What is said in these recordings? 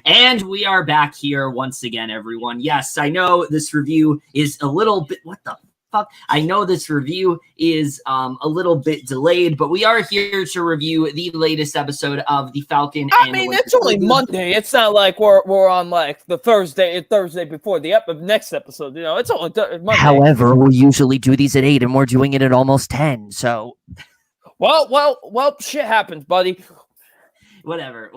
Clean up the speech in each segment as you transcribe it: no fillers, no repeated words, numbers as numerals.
And we are back here once again, everyone. Yes, I know this review is a little bit... What the fuck? I know this review is a little bit delayed, but we are here to review the latest episode of the Falcon. It's only Monday. It's not like we're on like the Thursday before the next episode. You know, it's only Monday. However, we usually do these at 8, and we're doing it at almost 10. So, well, shit happens, buddy. Whatever.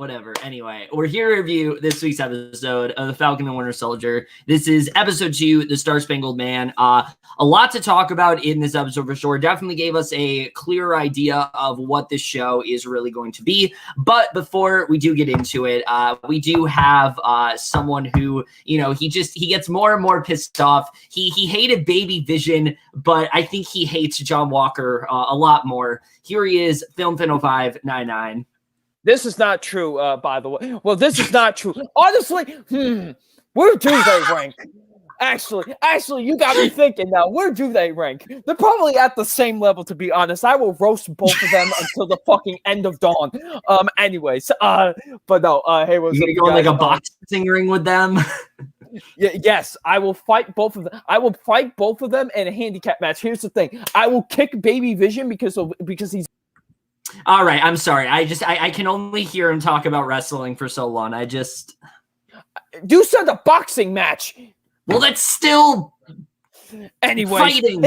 Anyway, we're here to review this week's episode of The Falcon and Winter Soldier. This is episode 2, The Star-Spangled Man. A lot to talk about in this episode for sure. Definitely gave us a clear idea of what this show is really going to be. But before we do get into it, we do have someone who, you know, he gets more and more pissed off. He hated Baby Vision, but I think he hates John Walker a lot more. Here he is, FilmFan0599. This is not true, by the way. Well, this is not true. Honestly, where do they rank? Actually, you got me thinking now. Where do they rank? They're probably at the same level, to be honest. I will roast both of them until the fucking end of dawn. Anyways, but no, hey, what's you gonna go like a boxing ring with them? Yes, I will fight both of them. I will fight both of them in a handicap match. Here's the thing: I will kick Baby Vision because he's. All right, I'm sorry. I can only hear him talk about wrestling for so long. You said a boxing match. Well, that's still anyway fighting.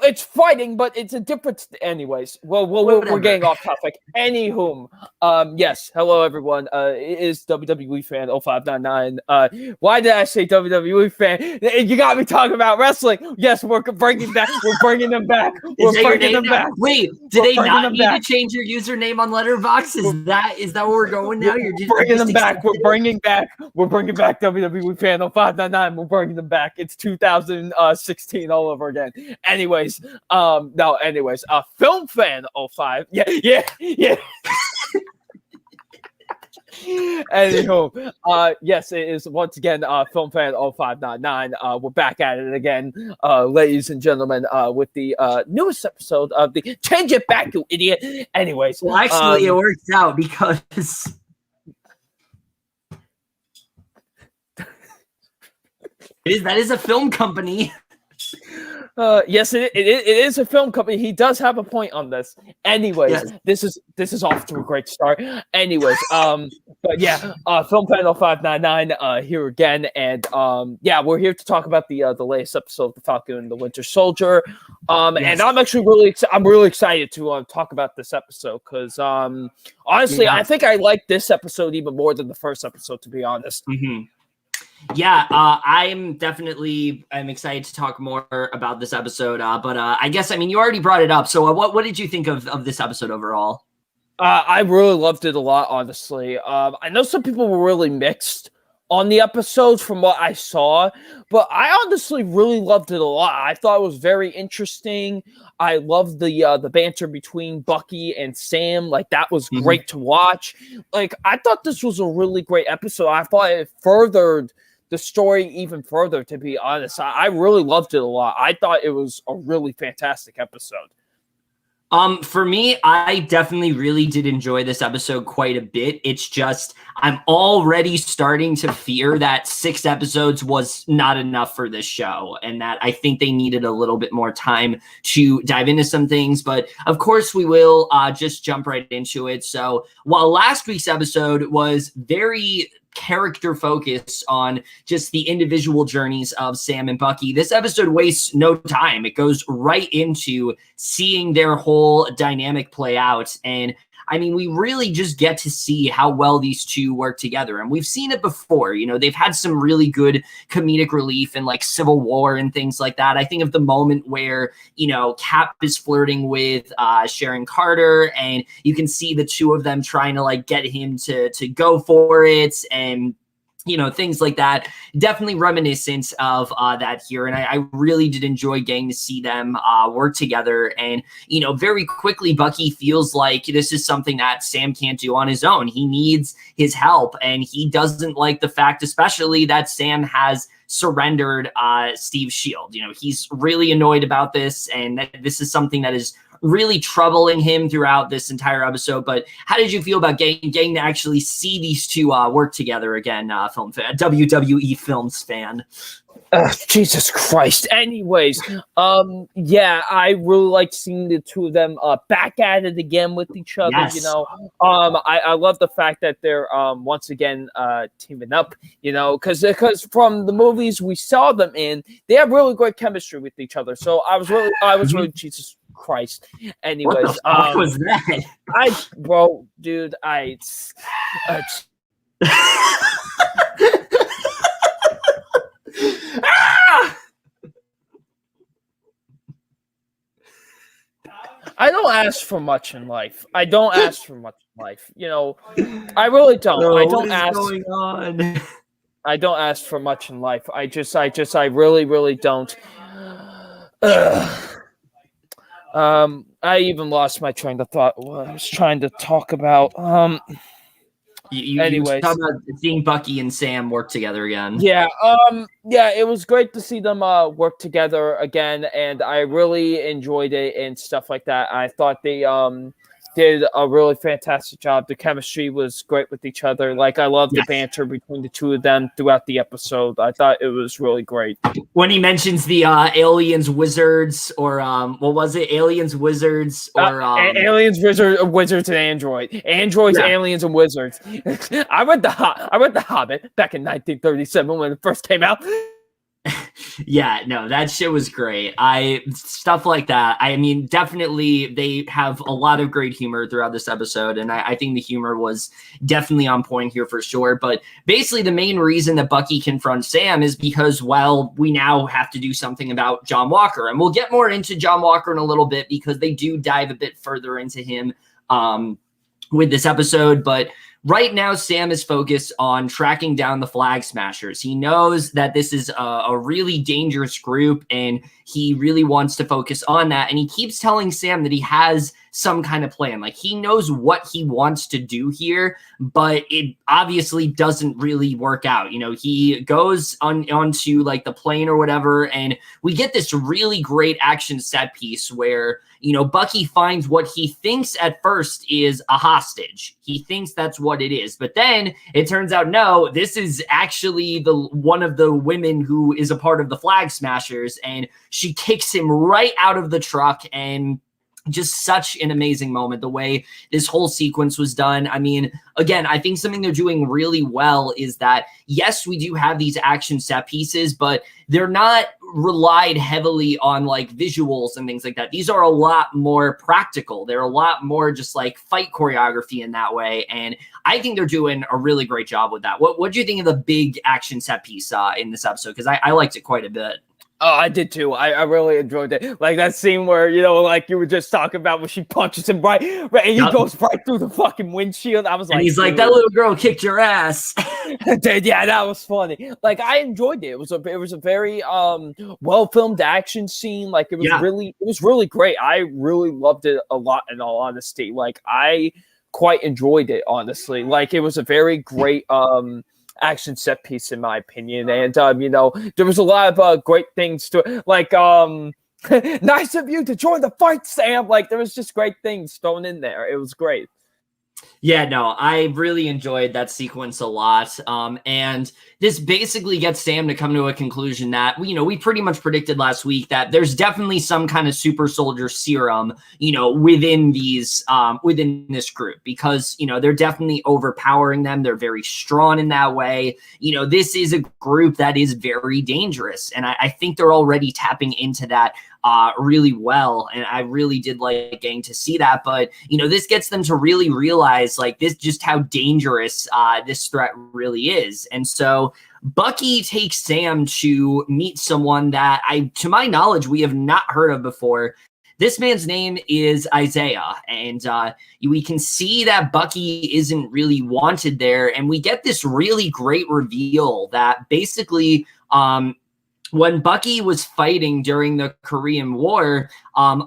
It's fighting, but it's a different. Anyways, we're getting off topic. Anywho, yes. Hello, everyone. It is WWE fan 0599. Why did I say WWE fan? You got me talking about wrestling. Yes, we're bringing back. We're bringing them back. We're bringing them back. Wait, did they not need to change your username on Letterboxd? Is that where we're going now? You're just bringing them back. We're bringing back WWE fan 0599. We're bringing them back. It's 2016 all over again. Anyways, Film Fan 05. Yeah. Anywho, yes, it is once again Film Fan 0599. We're back at it again, ladies and gentlemen, with the newest episode of the Change It Back, You Idiot. Anyways, well, actually, it works out because that is a film company. Yes, it is a film company. He does have a point on this. Anyways, yes. This is off to a great start. Anyways, but yeah, Film Panel 599 here again, and we're here to talk about the latest episode of The Falcon and the Winter Soldier. Yes. And I'm actually really excited to talk about this episode because honestly, I think I like this episode even more than the first episode, to be honest. Mm-hmm. Yeah, I'm excited to talk more about this episode. But I guess, you already brought it up. So what did you think of this episode overall? I really loved it a lot, honestly. I know some people were really mixed on the episodes from what I saw, but I honestly really loved it a lot. I thought it was very interesting. I loved the banter between Bucky and Sam. Like, that was great to watch. Like, I thought this was a really great episode. I thought it furthered the story even further, to be honest. I really loved it a lot. I thought it was a really fantastic episode. For me, I definitely really did enjoy this episode quite a bit. It's just, I'm already starting to fear that 6 episodes was not enough for this show, and that I think they needed a little bit more time to dive into some things. But of course, we will just jump right into it. So while last week's episode was very character focus on just the individual journeys of Sam and Bucky, this episode wastes no time. It goes right into seeing their whole dynamic play out. And we really just get to see how well these two work together. And we've seen it before. They've had some really good comedic relief in like Civil War and things like that. I think of the moment where, Cap is flirting with Sharon Carter, and you can see the two of them trying to like get him to go for it, and things like that. Definitely reminiscent of that here. And I really did enjoy getting to see them work together. And, very quickly, Bucky feels like this is something that Sam can't do on his own. He needs his help. And he doesn't like the fact, especially, that Sam has surrendered Steve's shield. He's really annoyed about this. And this is something that is really troubling him throughout this entire episode. But how did you feel about getting to actually see these two work together again, film fan, WWE Films fan? Jesus Christ. Anyways, yeah, I really like seeing the two of them back at it again with each other. Yes. You know, I love the fact that they're once again teaming up. You know, because from the movies we saw them in, they have really great chemistry with each other. So I was really Jesus Christ. Anyways, what the fuck was that? Dude, I don't ask for much in life. You know, I really don't. No, I don't what is ask. going on? I don't ask for much in life. I really, really don't. I even lost my train of thought. What I was trying to talk about. You talk about seeing Bucky and Sam work together again. Yeah, it was great to see them work together again, and I really enjoyed it and stuff like that. I thought they did a really fantastic job. The chemistry was great with each other. Like, I love the banter between the two of them throughout the episode. I thought it was really great. When he mentions the aliens, wizards, or what was it? Aliens, wizards, or aliens, wizards, and androids, aliens, and wizards. I read the Hobbit back in 1937 when it first came out. Yeah, no, that shit was great. Stuff like that. I mean, definitely they have a lot of great humor throughout this episode, and I think the humor was definitely on point here for sure. But basically the main reason that Bucky confronts Sam is because, well, we now have to do something about John Walker. And we'll get more into John Walker in a little bit because they do dive a bit further into him with this episode. But right now, Sam is focused on tracking down the Flag Smashers. He knows that this is a really dangerous group, and he really wants to focus on that. And he keeps telling Sam that he has some kind of plan. Like, he knows what he wants to do here, but it obviously doesn't really work out. You know, he goes onto like the plane or whatever, and we get this really great action set piece where, you know, Bucky finds what he thinks at first is a hostage. He thinks that's what it is. But then it turns out, no, this is actually one of the women who is a part of the Flag Smashers, and she kicks him right out of the truck. And just such an amazing moment, the way this whole sequence was done. I mean, again, I think something they're doing really well is that, yes, we do have these action set pieces, but they're not relied heavily on like visuals and things like that. These are a lot more practical. They're a lot more just like fight choreography in that way. And I think they're doing a really great job with that. What do you think of the big action set piece in this episode? Because I liked it quite a bit. Oh, I did too. I really enjoyed it. Like that scene where, you know, like you were just talking about when she punches him right, and he goes right through the fucking windshield. I was like, and he's like, that little girl kicked your ass. Dude, yeah, that was funny. Like, I enjoyed it. It was a very well filmed action scene. Like, it was really great. I really loved it a lot, in all honesty. Like, I quite enjoyed it, honestly. Like, it was a very great action set piece, in my opinion. And you know, there was a lot of great things to it. Like, nice of you to join the fight, Sam. Like, there was just great things thrown in there. It was great. Yeah, no, I really enjoyed that sequence a lot. And this basically gets Sam to come to a conclusion that, you know, we pretty much predicted last week that there's definitely some kind of super soldier serum, you know, within this group, because, you know, they're definitely overpowering them. They're very strong in that way. You know, this is a group that is very dangerous. And I think they're already tapping into that really well. And I really did like getting to see that. But, you know, this gets them to really realize like this, just how dangerous this threat really is. And so Bucky takes Sam to meet someone that to my knowledge, we have not heard of before. This man's name is Isaiah, and we can see that Bucky isn't really wanted there. And we get this really great reveal that basically, when Bucky was fighting during the Korean War,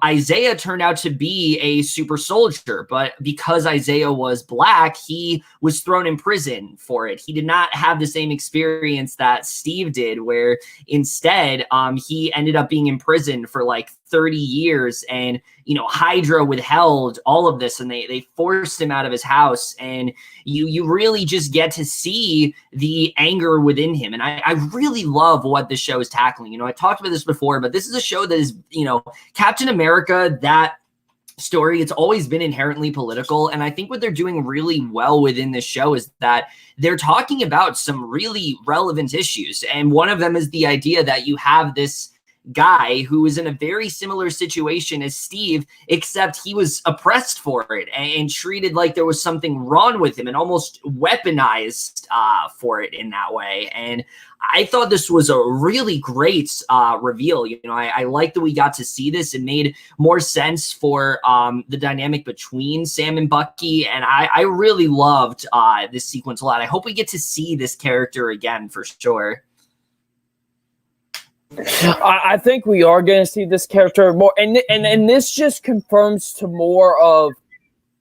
Isaiah turned out to be a super soldier, but because Isaiah was black, he was thrown in prison for it. He did not have the same experience that Steve did, where instead he ended up being in prison for like 30 years, and Hydra withheld all of this, and they forced him out of his house, and you really just get to see the anger within him. And I really love what this show is tackling. I talked about this before, but this is a show that is, Captain America, that story, it's always been inherently political. And I think what they're doing really well within this show is that they're talking about some really relevant issues. And one of them is the idea that you have this guy who is in a very similar situation as Steve, except he was oppressed for it and treated like there was something wrong with him and almost weaponized for it in that way. And I thought this was a really great reveal. I like that we got to see this. It made more sense for the dynamic between Sam and Bucky. And I really loved this sequence a lot. I hope we get to see this character again for sure. I think we are going to see this character more, and this just confirms to more of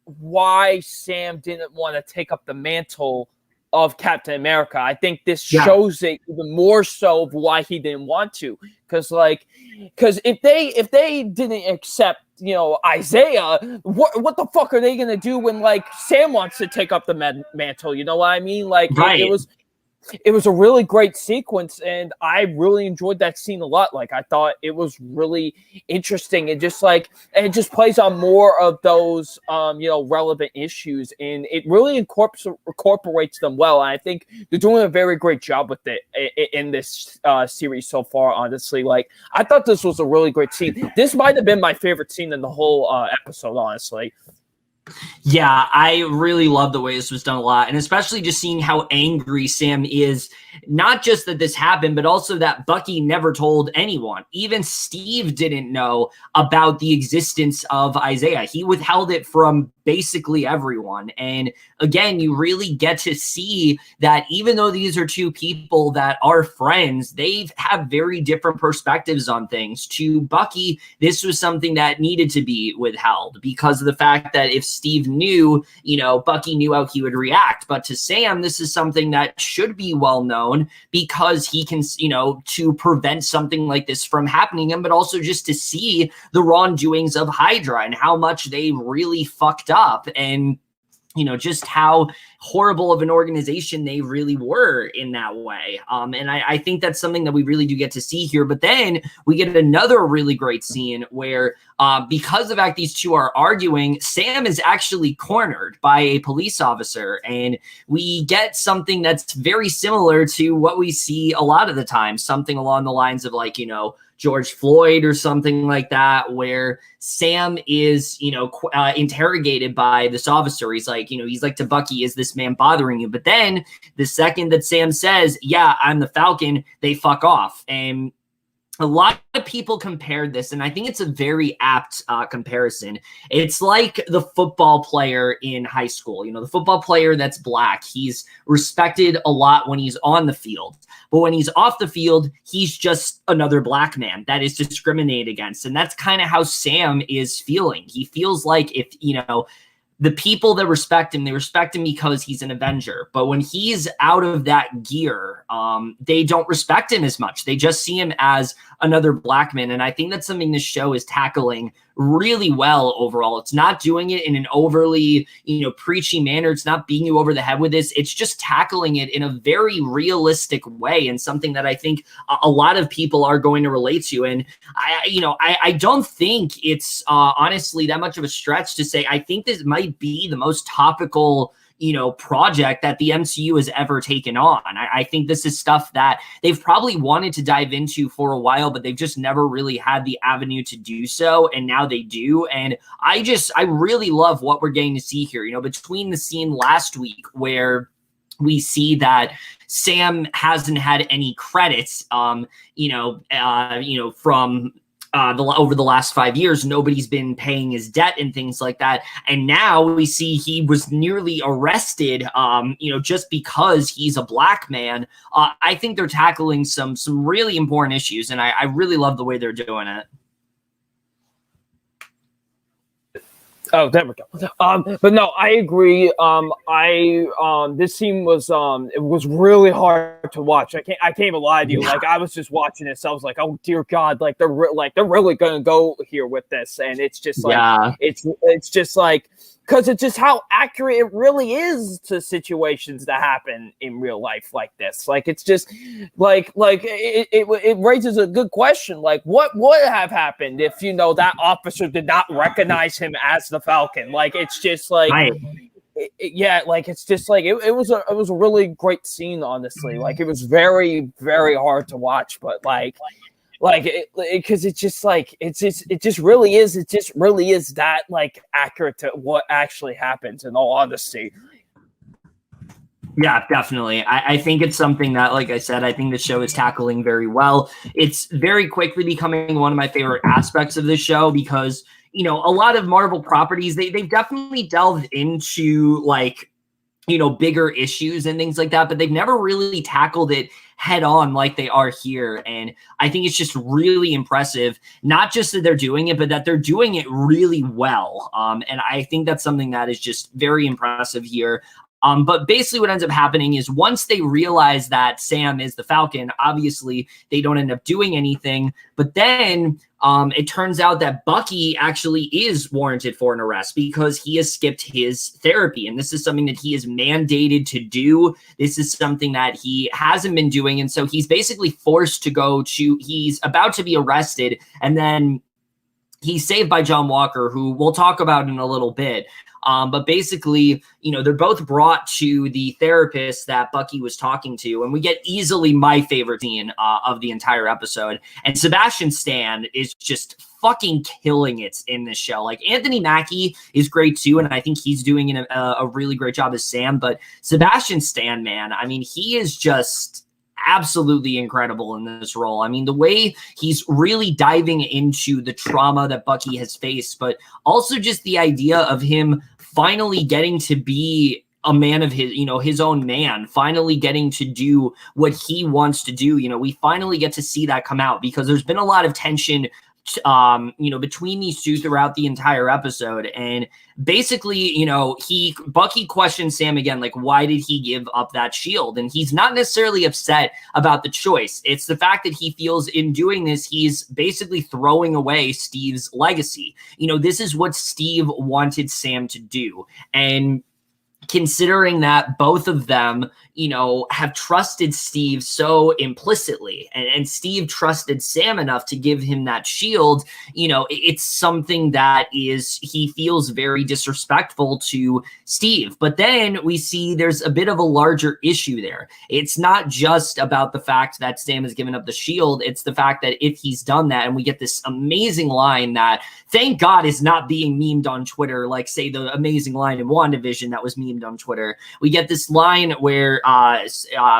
why Sam didn't want to take up the mantle of Captain America. I think this shows it even more so of why he didn't want to, because if they didn't accept Isaiah, what the fuck are they going to do when Sam wants to take up the mantle? You know what I mean? Right. It was a really great sequence, and I really enjoyed that scene a lot. I thought it was really interesting, and it just plays on more of those, relevant issues, and it really incorporates them well. And I think they're doing a very great job with it in this series so far, honestly. I thought this was a really great scene. This might have been my favorite scene in the whole episode, honestly. Yeah, I really love the way this was done a lot, and especially just seeing how angry Sam is, not just that this happened, but also that Bucky never told anyone. Even Steve didn't know about the existence of Isaiah. He withheld it from basically everyone. And again, you really get to see that even though these are two people that are friends, they have very different perspectives on things. To Bucky, this was something that needed to be withheld because of the fact that if Steve knew, Bucky knew how he would react. But to Sam, this is something that should be well known because he can, to prevent something like this from happening, but also just to see the wrongdoings of Hydra and how much they really fucked up, and just how horrible of an organization they really were in that way. And I think that's something that we really do get to see here. But then we get another really great scene where because the fact these two are arguing, Sam is actually cornered by a police officer. And we get something that's very similar to what we see a lot of the time, something along the lines of George Floyd or something like that, where Sam is, interrogated by this officer. He's like, to Bucky, is this man bothering you? But then the second that Sam says, yeah, I'm the Falcon, they fuck off. And a lot of people compared this, and I think it's a very apt comparison. It's like the football player in high school. The football player that's black, he's respected a lot when he's on the field. But when he's off the field, he's just another black man that is discriminated against. And that's kind of how Sam is feeling. He feels like if, the people that respect him, they respect him because he's an Avenger. But when he's out of that gear, they don't respect him as much. They just see him as another black man. And I think that's something this show is tackling really well overall. It's not doing it in an overly, preachy manner. It's not beating you over the head with this. It's just tackling it in a very realistic way, and something that I think a lot of people are going to relate to. And I don't think it's honestly that much of a stretch to say I think this might be the most topical project that the MCU has ever taken on. I think this is stuff that they've probably wanted to dive into for a while, but they've just never really had the avenue to do so. And now they do. And I really love what we're getting to see here, between the scene last week where we see that Sam hasn't had any credits, from over the last 5 years, nobody's been paying his debt and things like that. And now we see he was nearly arrested, just because he's a black man. I think they're tackling some really important issues, and I really love the way they're doing it. Oh, there we go. But no, I agree. This scene was it was really hard to watch. I can't even lie to you. Like I was just watching this, I was like, oh dear God, like they're really gonna go here with this, and it's just like it's just like because it's just how accurate it really is to situations that happen in real life like this. Like it's just like it raises a good question. Like what would have happened if that officer did not recognize him as the Falcon? Like it's just like it's just like it was a really great scene, honestly. Like it was very, very hard to watch, but because it just really is that like accurate to what actually happens, in all honesty. Yeah, definitely. I think it's something that, like I said, I think the show is tackling very well. It's very quickly becoming one of my favorite aspects of this show because, a lot of Marvel properties, they've definitely delved into bigger issues and things like that, but they've never really tackled it head on like they are here. And I think it's just really impressive, not just that they're doing it, but that they're doing it really well. And I think that's something that is just very impressive here. But basically what ends up happening is once they realize that Sam is the Falcon, obviously they don't end up doing anything. But then it turns out that Bucky actually is warranted for an arrest because he has skipped his therapy. And this is something that he is mandated to do. This is something that he hasn't been doing. And so he's basically forced to he's about to be arrested. And then he's saved by John Walker, who we'll talk about in a little bit. But basically, they're both brought to the therapist that Bucky was talking to, and we get easily my favorite scene of the entire episode. And Sebastian Stan is just fucking killing it in this show. Like Anthony Mackie is great too, and I think he's doing a really great job as Sam. But Sebastian Stan, man, I mean, he is just absolutely incredible in this role. I mean, the way he's really diving into the trauma that Bucky has faced, but also just the idea of him finally getting to be a man of his own man, finally getting to do what he wants to do. We finally get to see that come out because there's been a lot of tension between these two throughout the entire episode. And basically, Bucky questions Sam again, like, why did he give up that shield? And he's not necessarily upset about the choice. It's the fact that he feels in doing this, he's basically throwing away Steve's legacy. This is what Steve wanted Sam to do. And considering that both of them, have trusted Steve so implicitly, and Steve trusted Sam enough to give him that shield, it's something that he feels very disrespectful to Steve. But then we see there's a bit of a larger issue there. It's not just about the fact that Sam has given up the shield. It's the fact that if he's done that, and we get this amazing line that, thank God, is not being memed on Twitter, like, say, the amazing line in WandaVision that was memed on Twitter. We get this line where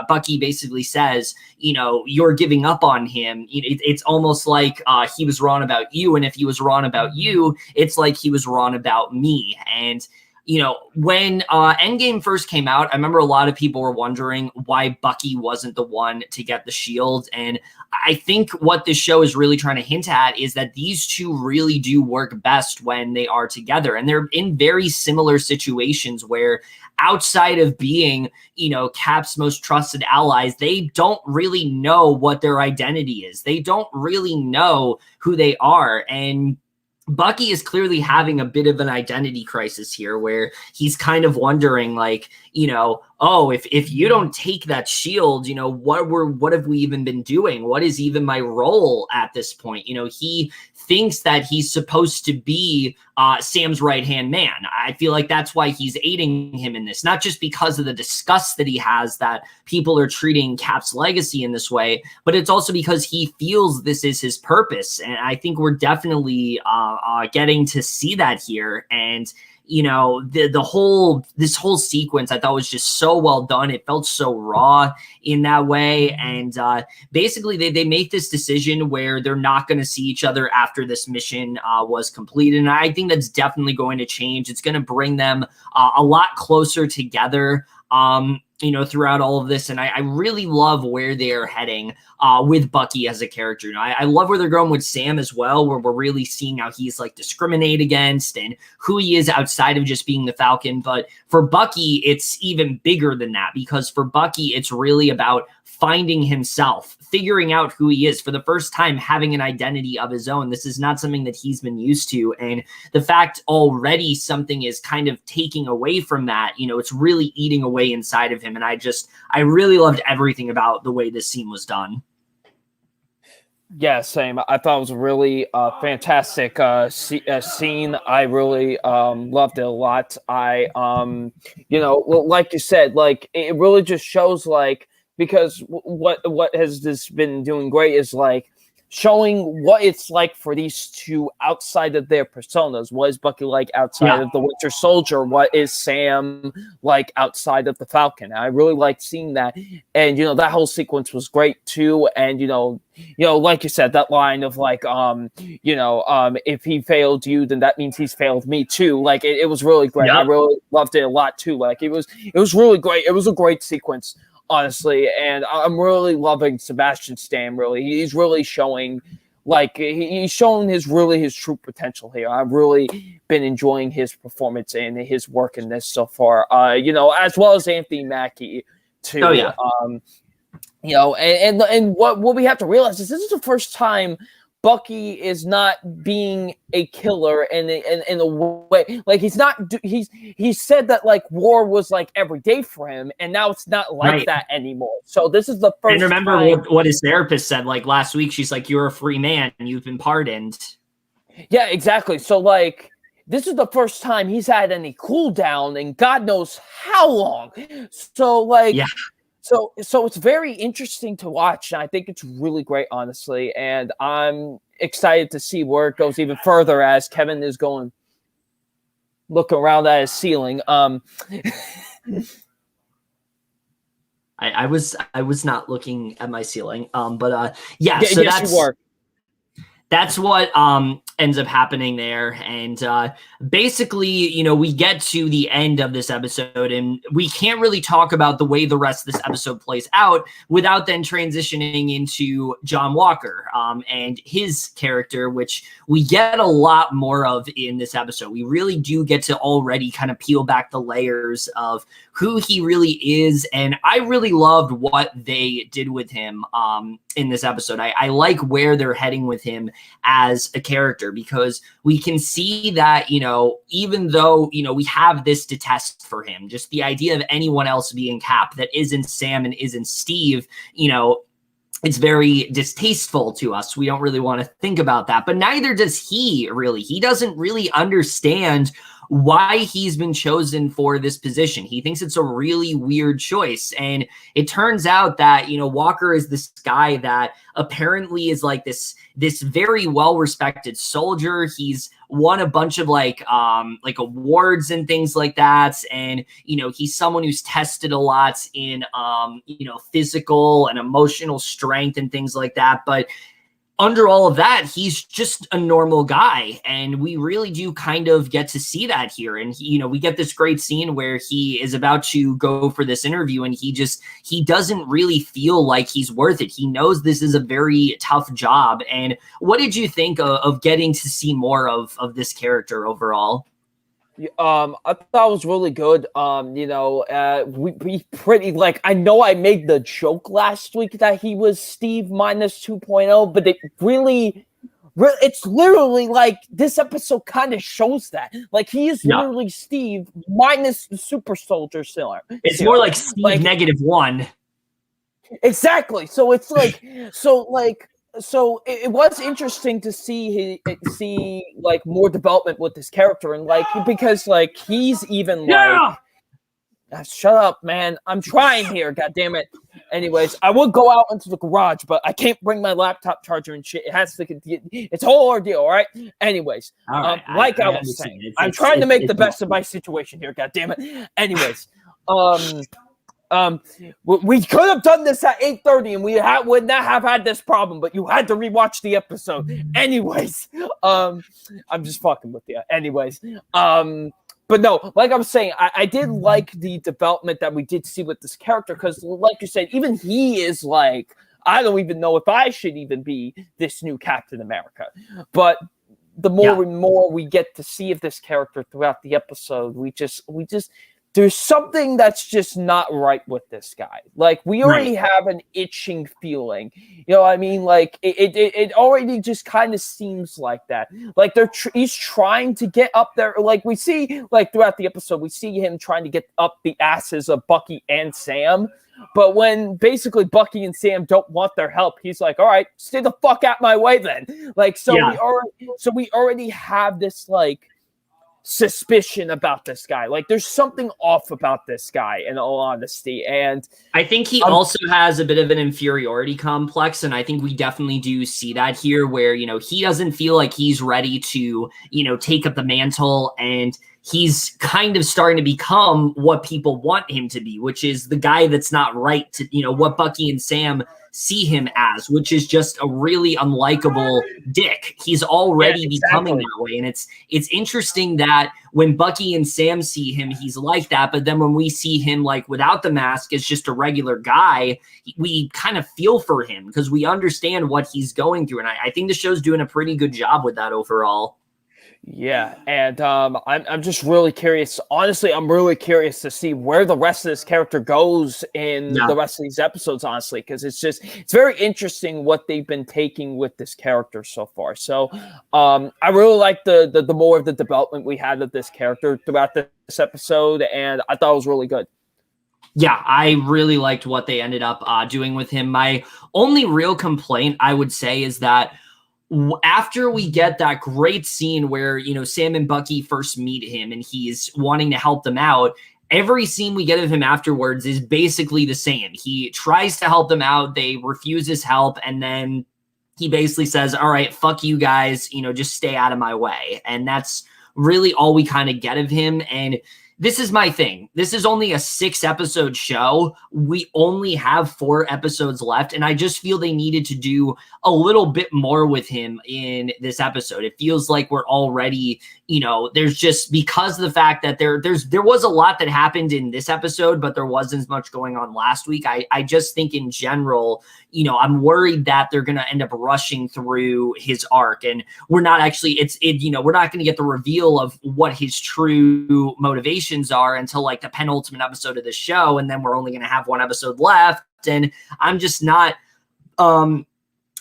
Bucky basically says, you're giving up on him. It's almost like he was wrong about you. And if he was wrong about you, it's like he was wrong about me. And when Endgame first came out, I remember a lot of people were wondering why Bucky wasn't the one to get the shield. And I think what this show is really trying to hint at is that these two really do work best when they are together. And they're in very similar situations where outside of being, Cap's most trusted allies, they don't really know what their identity is. They don't really know who they are. And Bucky is clearly having a bit of an identity crisis here where he's kind of wondering, like, oh, if you don't take that shield, what have we even been doing? What is even my role at this point? He thinks that he's supposed to be Sam's right-hand man. I feel like that's why he's aiding him in this, not just because of the disgust that he has that people are treating Cap's legacy in this way, but it's also because he feels this is his purpose. And I think we're definitely getting to see that here. And this whole sequence I thought was just so well done. It felt so raw in that way. And basically they make this decision where they're not going to see each other after this mission was completed. And I think that's definitely going to change. It's going to bring them a lot closer together. throughout all of this. And I really love where they're heading with Bucky as a character. I love where they're going with Sam as well, where we're really seeing how he's like discriminated against and who he is outside of just being the Falcon. But for Bucky, it's even bigger than that, because for Bucky, it's really about finding himself, figuring out who he is for the first time, having an identity of his own. This is not something that he's been used to. And the fact already something is kind of taking away from that, it's really eating away inside of him. And I really loved everything about the way this scene was done. Yeah, same. I thought it was a really fantastic scene. I really loved it a lot. Like you said, like it really just shows like, because what has this been doing great is like showing what it's like for these two outside of their personas. What is Bucky like outside of the Winter Soldier? What is Sam like outside of the Falcon? I really liked seeing that. And, that whole sequence was great too. And, like you said, that line of like, if he failed you, then that means he's failed me too. Like it was really great. I really loved it a lot too. Like it was really great. It was a great sequence, honestly, and I'm really loving Sebastian Stan. Really, he's really showing, like he's showing his true potential here. I've really been enjoying his performance and his work in this so far. As well as Anthony Mackie too. Oh yeah. And what we have to realize is this is the first time Bucky is not being a killer in a way. Like he said that like war was like every day for him, and now it's not like that anymore. So this is the first. And remember time. what his therapist said like last week. She's like, "You're a free man. You've been pardoned." Yeah, exactly. So like this is the first time he's had any cool down in God knows how long. So like. Yeah. So it's very interesting to watch, and I think it's really great, honestly. And I'm excited to see where it goes even further as Kevin is looking around at his ceiling. I was not looking at my ceiling. So yes, you were. That's what ends up happening there. And basically, we get to the end of this episode, and we can't really talk about the way the rest of this episode plays out without then transitioning into John Walker and his character, which we get a lot more of in this episode. We really do get to already kind of peel back the layers of who he really is. And I really loved what they did with him in this episode. I like where they're heading with him as a character, because we can see that, even though, we have this detest for him, just the idea of anyone else being Cap that isn't Sam and isn't Steve, it's very distasteful to us. We don't really want to think about that, but neither does he really. He doesn't really understand why he's been chosen for this position. He thinks it's a really weird choice. And it turns out that, Walker is this guy that apparently is like this very well-respected soldier. He's won a bunch of like awards and things like that. And, he's someone who's tested a lot in, physical and emotional strength and things like that. But under all of that, he's just a normal guy. And we really do kind of get to see that here. And, we get this great scene where he is about to go for this interview, and he doesn't really feel like he's worth it. He knows this is a very tough job. And what did you think of getting to see more of this character overall? I thought it was really good. We pretty like, I know I made the joke last week that he was Steve minus 2.0, but it really, it's literally like this episode kind of shows that. Like he is literally Steve minus the super soldier serum. It's more like Steve like, -1. Exactly. So it's like, so it was interesting to see like more development with this character, and like because like he's even like shut up, man. I'm trying here, god damn it. Anyways, I would go out into the garage, but I can't bring my laptop charger and shit. It has to it's a whole ordeal, all right? Anyways, I was saying, I'm trying to make the best of my situation here, god damn it. Anyways, we could have done this at 8:30 and we would not have had this problem, but you had to rewatch the episode. Anyways, I'm just fucking with you. Anyways, but But no, like I was saying, I did like the development that we did see with this character because, like you said, even he is like, I don't even know if I should even be this new Captain America. But the more and more we get to see of this character throughout the episode, we just there's something that's just not right with this guy. Like, we already have an itching feeling. You know what I mean? Like, it already just kind of seems like that. Like, he's trying to get up there. Like, we see, like, throughout the episode, we see him trying to get up the asses of Bucky and Sam. But when basically Bucky and Sam don't want their help, he's like, all right, stay the fuck out my way then. Like, we already have this, like, suspicion about this guy. Like, there's something off about this guy, in all honesty. And I think he also has a bit of an inferiority complex, and I think we definitely do see that here, where, you know, he doesn't feel like he's ready to, you know, take up the mantle, and he's kind of starting to become what people want him to be, which is the guy that's not right to, you know, what Bucky and Sam see him as, which is just a really unlikable dick. He's already becoming that way. And it's interesting that when Bucky and Sam see him, he's like that. But then when we see him, like, without the mask as just a regular guy, we kind of feel for him because we understand what he's going through. And I think the show's doing a pretty good job with that overall. Yeah, and I'm just really curious. Honestly, I'm really curious to see where the rest of this character goes in the rest of these episodes, honestly, because it's very interesting what they've been taking with this character so far. So I really like the more of the development we had of this character throughout this episode, and I thought it was really good. Yeah, I really liked what they ended up doing with him. My only real complaint, I would say, is that after we get that great scene where, you know, Sam and Bucky first meet him and he's wanting to help them out, every scene we get of him afterwards is basically the same. He tries to help them out, they refuse his help, and then he basically says, all right, fuck you guys, you know, just stay out of my way. And that's really all we kind of get of him. And this is my thing. This is only a 6-episode show. We only have 4 episodes left, and I just feel they needed to do a little bit more with him in this episode. It feels like we're already, you know, there's just, because of the fact that there was a lot that happened in this episode, but there wasn't as much going on last week. I just think in general, you know, I'm worried that they're going to end up rushing through his arc, and we're not actually, we're not going to get the reveal of what his true motivations are until like the penultimate episode of the show. And then we're only going to have 1 episode left. And I'm just not, I'm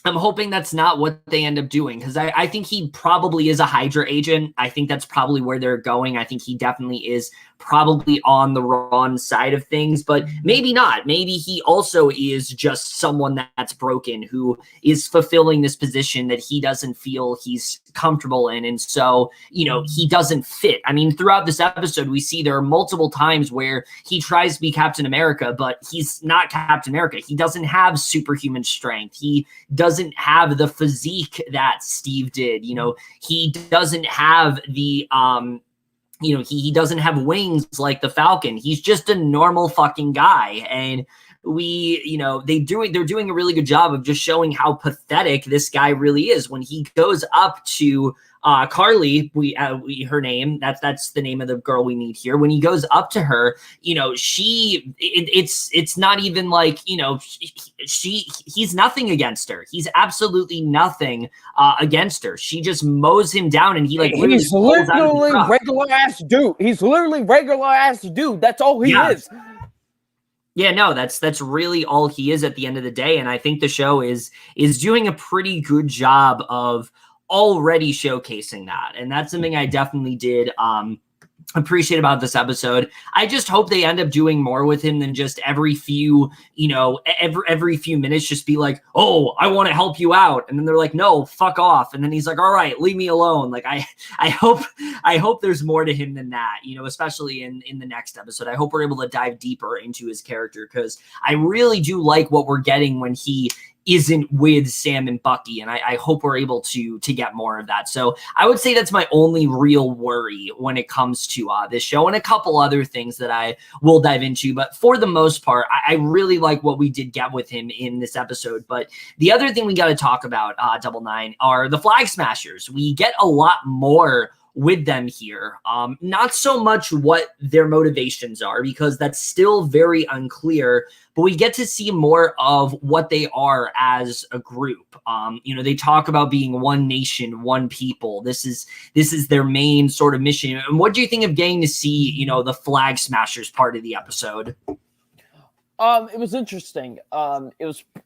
hoping that's not what they end up doing, because I think he probably is a Hydra agent. I think that's probably where they're going. I think he definitely is probably on the wrong side of things, but maybe not. Maybe he also is just someone that's broken, who is fulfilling this position that he doesn't feel he's comfortable in. And so, you know, he doesn't fit. I mean, throughout this episode, we see there are multiple times where he tries to be Captain America, but he's not Captain America. He doesn't have superhuman strength. He doesn't have the physique that Steve did. You know, he doesn't have the, you know, he doesn't have wings like the Falcon. He's just a normal fucking guy. And we, you know, they're doing a really good job of just showing how pathetic this guy really is when he goes up to Carly, her name, that's the name of the girl we meet here. When he goes up to her, you know, it's not even like, you know, he's nothing against her. He's absolutely nothing against her. She just mows him down, and he like he's literally regular ass dude. He's literally regular ass dude. That's all he is. Yeah, no, that's really all he is at the end of the day. And I think the show is doing a pretty good job of already showcasing that. And that's something I definitely did appreciate about this episode. I just hope they end up doing more with him than just every few, you know, every few minutes just be like, oh, I want to help you out. And then they're like, no, fuck off. And then he's like, all right, leave me alone. Like, I hope there's more to him than that, you know, especially in the next episode. I hope we're able to dive deeper into his character, because I really do like what we're getting when he isn't with Sam and Bucky, and I hope we're able to get more of that. So I would say that's my only real worry when it comes to this show, and a couple other things that I will dive into. But for the most part, I really like what we did get with him in this episode. But the other thing we got to talk about, Double Nine, are the Flag Smashers. We get a lot more with them here. Not so much what their motivations are, because that's still very unclear, but we get to see more of what they are as a group. They talk about being one nation, one people. This is their main sort of mission. And what do you think of getting to see, the Flag Smashers part of the episode? It was interesting. I'll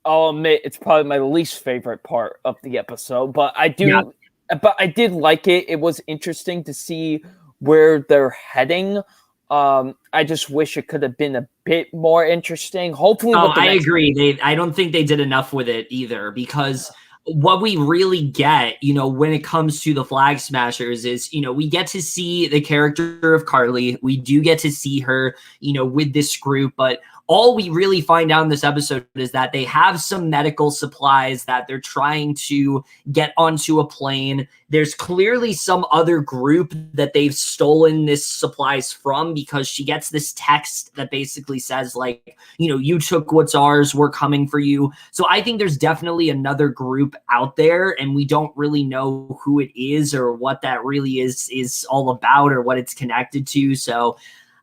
admit, it's probably my least favorite part of the episode, but I did like it. It was interesting to see where they're heading. I just wish it could have been a bit more interesting. Hopefully, I agree. I don't think they did enough with it either, because what we really get, when it comes to the Flag Smashers is, we get to see the character of Carly. We do get to see her, with this group, but all we really find out in this episode is that they have some medical supplies that they're trying to get onto a plane. There's clearly some other group that they've stolen this supplies from, because she gets this text that basically says, like, you took what's ours, we're coming for you. So I think there's definitely another group out there, and we don't really know who it is or what that really is all about or what it's connected to. So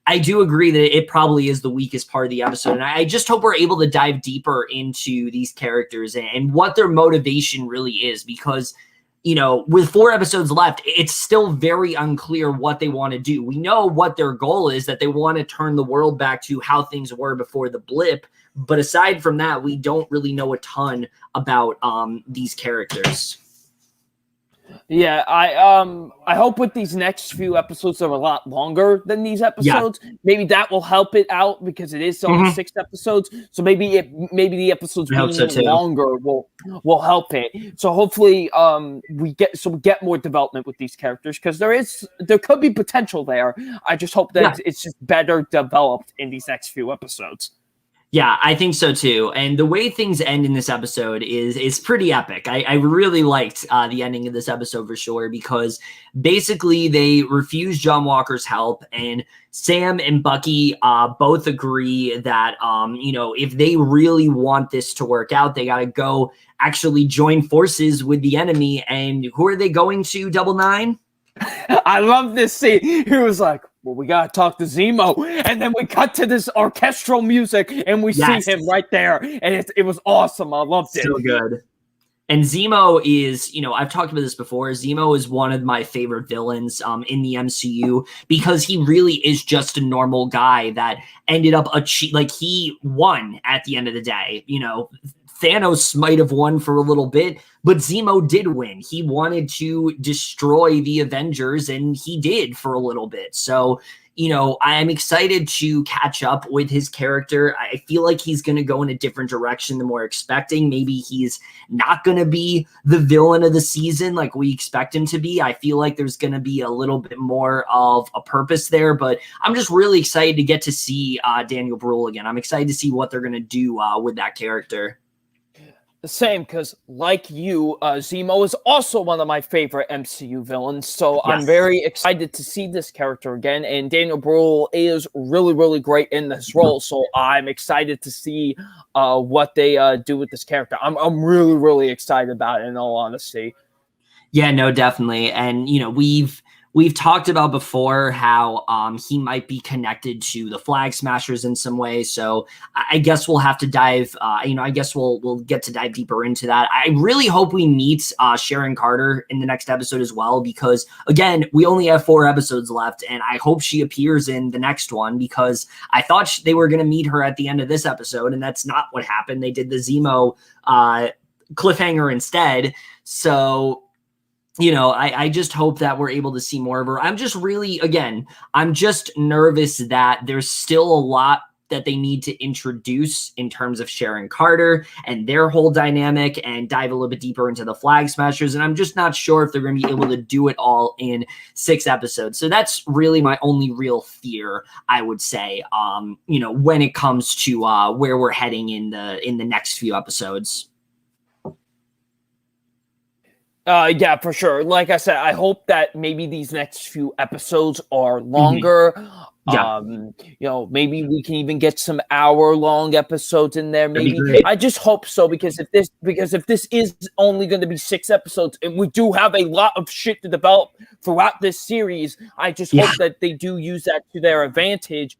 I do agree that it probably is the weakest part of the episode. And I just hope we're able to dive deeper into these characters and what their motivation really is, because, with 4 episodes left, it's still very unclear what they want to do. We know what their goal is, that they want to turn the world back to how things were before the blip. But aside from that, we don't really know a ton about these characters. Yeah, I hope with these next few episodes that are a lot longer than these episodes, maybe that will help it out, because it is only 6 episodes. So maybe the episodes being longer will help it. So hopefully we get more development with these characters, because there could be potential there. I just hope that it's just better developed in these next few episodes. Yeah, I think so too. And the way things end in this episode is pretty epic. I really liked the ending of this episode for sure, because basically they refuse John Walker's help, and Sam and Bucky both agree that, if they really want this to work out, they got to go actually join forces with the enemy. And who are they going to, Double Nine? I love this scene. He was like, well, we got to talk to Zemo. And then we cut to this orchestral music, and we see him right there. And it was awesome. I loved it. So good. And Zemo is, I've talked about this before. Zemo is one of my favorite villains in the MCU, because he really is just a normal guy that ended up he won at the end of the day. Thanos might have won for a little bit, but Zemo did win. He wanted to destroy the Avengers, and he did for a little bit. So, I'm excited to catch up with his character. I feel like he's going to go in a different direction than we're expecting. Maybe he's not going to be the villain of the season like we expect him to be. I feel like there's going to be a little bit more of a purpose there, but I'm just really excited to get to see Daniel Bruhl again. I'm excited to see what they're going to do with that character. The same, because like you, Zemo is also one of my favorite MCU villains, so I'm very excited to see this character again, and Daniel Bruhl is really, really great in this role, so I'm excited to see what they do with this character. I'm really, really excited about it, in all honesty. Yeah, no, definitely. And, we've talked about before how he might be connected to the Flag Smashers in some way. So I guess we'll have to dive, I guess we'll get to dive deeper into that. I really hope we meet Sharon Carter in the next episode as well, because again, we only have 4 episodes left, and I hope she appears in the next one, because I thought they were going to meet her at the end of this episode, and that's not what happened. They did the Zemo cliffhanger instead. So, I just hope that we're able to see more of her. I'm just nervous that there's still a lot that they need to introduce in terms of Sharon Carter and their whole dynamic, and dive a little bit deeper into the Flag Smashers. And I'm just not sure if they're going to be able to do it all in 6 episodes. So that's really my only real fear, I would say, when it comes to where we're heading in the next few episodes. Yeah, for sure. Like I said, I hope that maybe these next few episodes are longer. Yeah. Maybe we can even get some hour-long episodes in there. Maybe I just hope so, because if this is only going to be 6 episodes, and we do have a lot of shit to develop throughout this series, I just hope that they do use that to their advantage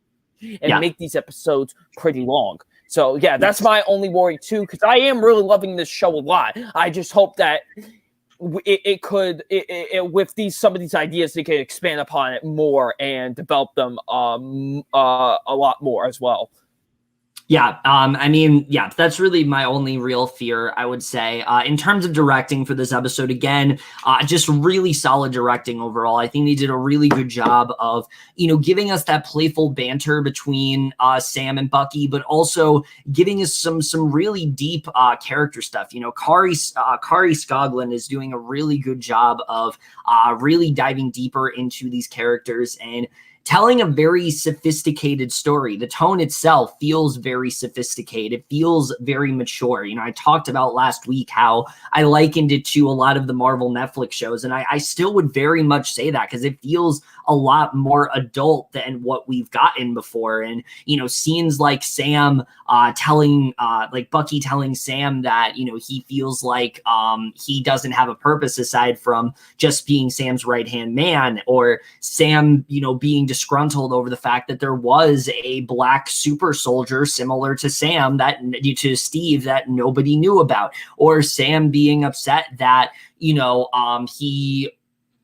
and make these episodes pretty long. So yeah, that's my only worry too, because I am really loving this show a lot. I just hope that with some of these ideas, they could expand upon it more and develop them a lot more as well. Yeah, that's really my only real fear, I would say. In terms of directing for this episode, again, just really solid directing overall. I think they did a really good job of, giving us that playful banter between Sam and Bucky, but also giving us some really deep character stuff. Kari Skoglund is doing a really good job of really diving deeper into these characters and telling a very sophisticated story. The tone itself feels very sophisticated. It feels very mature. I talked about last week how I likened it to a lot of the Marvel Netflix shows, and I still would very much say that, because it feels a lot more adult than what we've gotten before. And, scenes like Sam Bucky telling Sam that, he feels like he doesn't have a purpose aside from just being Sam's right-hand man, or Sam, being disgruntled over the fact that there was a black super soldier similar to Steve that nobody knew about, or Sam being upset that, he,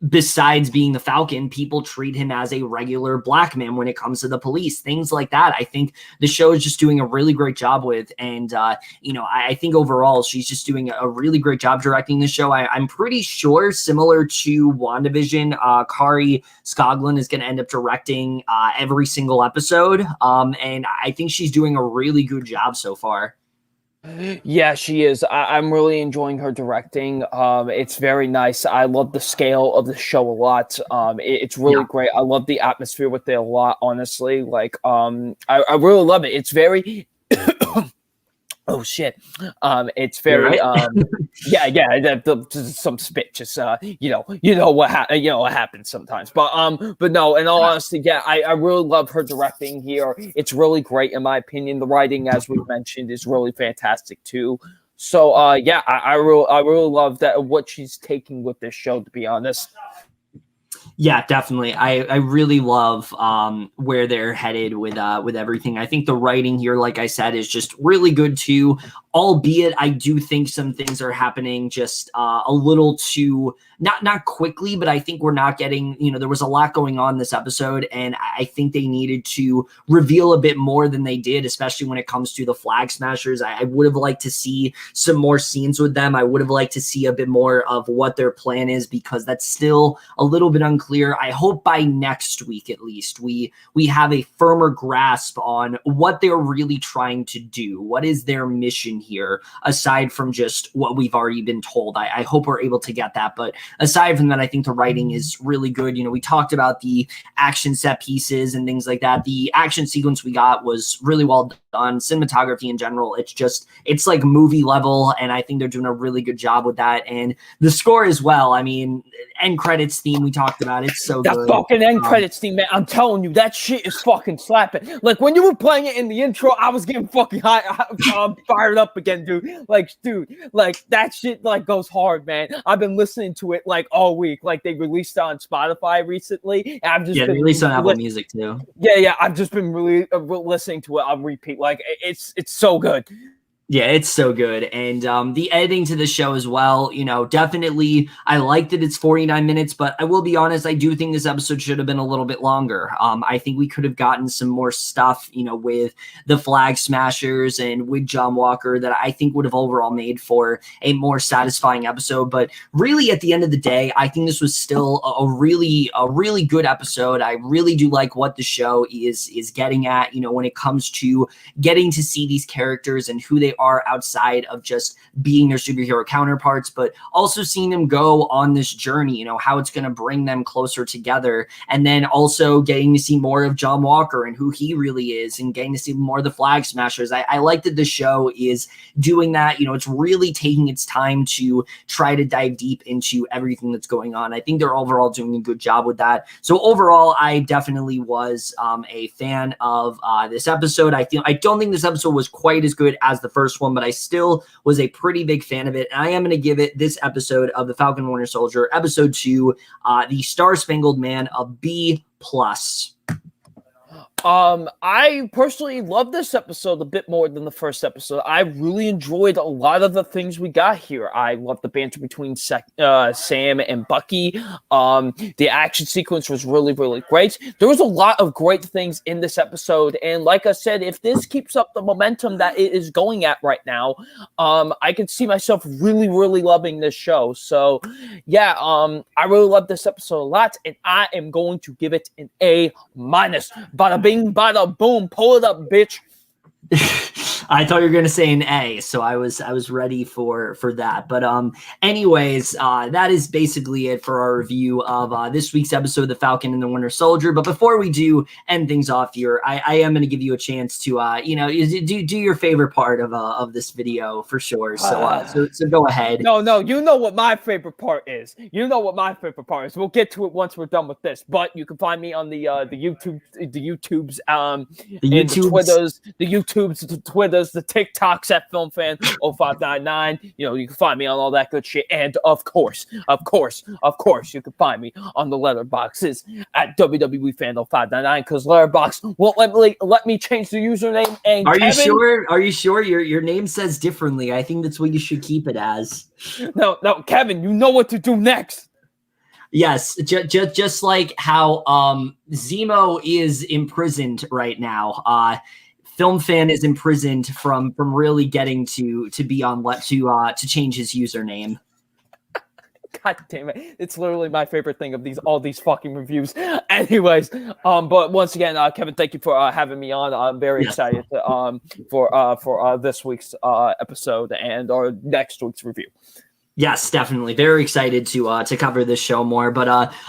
besides being the Falcon, people treat him as a regular black man when it comes to the police, things like that. I think the show is just doing a really great job with, and I think overall she's just doing a really great job directing the show. I'm pretty sure, similar to WandaVision, Kari Skoglund is going to end up directing every single episode, and I think she's doing a really good job so far. Yeah, she is. I'm really enjoying her directing. It's very nice. I love the scale of the show a lot. It's really great. I love the atmosphere with it a lot, honestly. I really love it. It's very oh shit. It's very some spit, just what happens sometimes. But no, in all honesty, I really love her directing here. It's really great in my opinion. The writing, as we mentioned, is really fantastic too. So I really love that what she's taking with this show, to be honest. Yeah, definitely. I really love where they're headed with everything. I think the writing here, like I said, is just really good too. Albeit, I do think some things are happening just a little too not quickly, but I think we're not getting. There was a lot going on this episode, and I think they needed to reveal a bit more than they did, especially when it comes to the Flag Smashers. I would have liked to see some more scenes with them. I would have liked to see a bit more of what their plan is, because that's still a little bit unclear. I hope by next week, at least, we have a firmer grasp on what they're really trying to do. What is their mission here, aside from just what we've already been told? I hope we're able to get that. But aside from that, I think the writing is really good. We talked about the action set pieces and things like that. The action sequence we got was really well done. Cinematography in general, it's like movie level, and I think they're doing a really good job with that. And the score as well. I mean, end credits theme we talked about. It's so good. That fucking end credits theme, man. I'm telling you, that shit is fucking slapping. Like, when you were playing it in the intro, I was getting fucking fired up again, dude. That shit goes hard, man. I've been listening to it all week. They released it on Spotify recently. And I've just been released on Apple Music too. Yeah. I've just been really listening to it on repeat. It's so good. Yeah, it's so good. And the editing to the show as well, definitely, I like that it's 49 minutes, but I will be honest, I do think this episode should have been a little bit longer. I think we could have gotten some more stuff, with the Flag Smashers and with John Walker, that I think would have overall made for a more satisfying episode. But really, at the end of the day, I think this was still a really good episode. I really do like what the show is getting at, when it comes to getting to see these characters and who they are outside of just being their superhero counterparts, but also seeing them go on this journey, how it's going to bring them closer together. And then also getting to see more of John Walker and who he really is, and getting to see more of the Flag Smashers. I like that the show is doing that. It's really taking its time to try to dive deep into everything that's going on. I think they're overall doing a good job with that. So overall, I definitely was a fan of this episode. I don't think this episode was quite as good as the first one, but I still was a pretty big fan of it. And I am going to give it, this episode of the Falcon and Winter Soldier, episode 2, the Star-Spangled Man, a B+. I personally love this episode a bit more than the first episode. I really enjoyed a lot of the things we got here. I love the banter between Sam and Bucky. The action sequence was really, really great. There was a lot of great things in this episode, and like I said, if this keeps up the momentum that it is going at right now, I can see myself really, really loving this show. So, yeah, I really love this episode a lot, and I am going to give it an A-. Bada bing, bada boom, pull it up, bitch. I thought you were gonna say an A, so I was ready for that. But anyways, that is basically it for our review of this week's episode of The Falcon and the Winter Soldier. But before we do end things off here, I am gonna give you a chance to do your favorite part of this video for sure. So go ahead. No, you know what my favorite part is. We'll get to it once we're done with this. But you can find me on the YouTubes, the Twitters, the TikToks at FilmFan0599. You can find me on all that good shit. And of course, you can find me on the letterboxes at WWEFan0599, because Letterbox won't let me change the username. And Are you sure? Your name says differently. I think that's what you should keep it as. No, Kevin, you know what to do next. Yes, just like how Zemo is imprisoned right now. Film Fan is imprisoned from really getting to be on to change his username. God damn it! It's literally my favorite thing of all these fucking reviews. Anyways, but once again, Kevin, thank you for having me on. I'm very excited for this week's episode and our next week's review. Yes, definitely. Very excited to cover this show more. But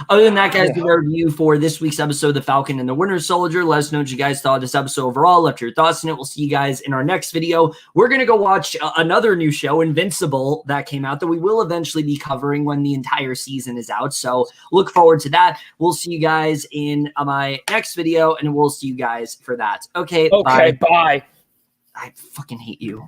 other than that, guys, the review for this week's episode of The Falcon and the Winter Soldier. Let us know what you guys thought of this episode overall. Left your thoughts in it. We'll see you guys in our next video. We're going to go watch another new show, Invincible, that came out that we will eventually be covering when the entire season is out. So look forward to that. We'll see you guys in my next video, and we'll see you guys for that. Okay, bye. I fucking hate you.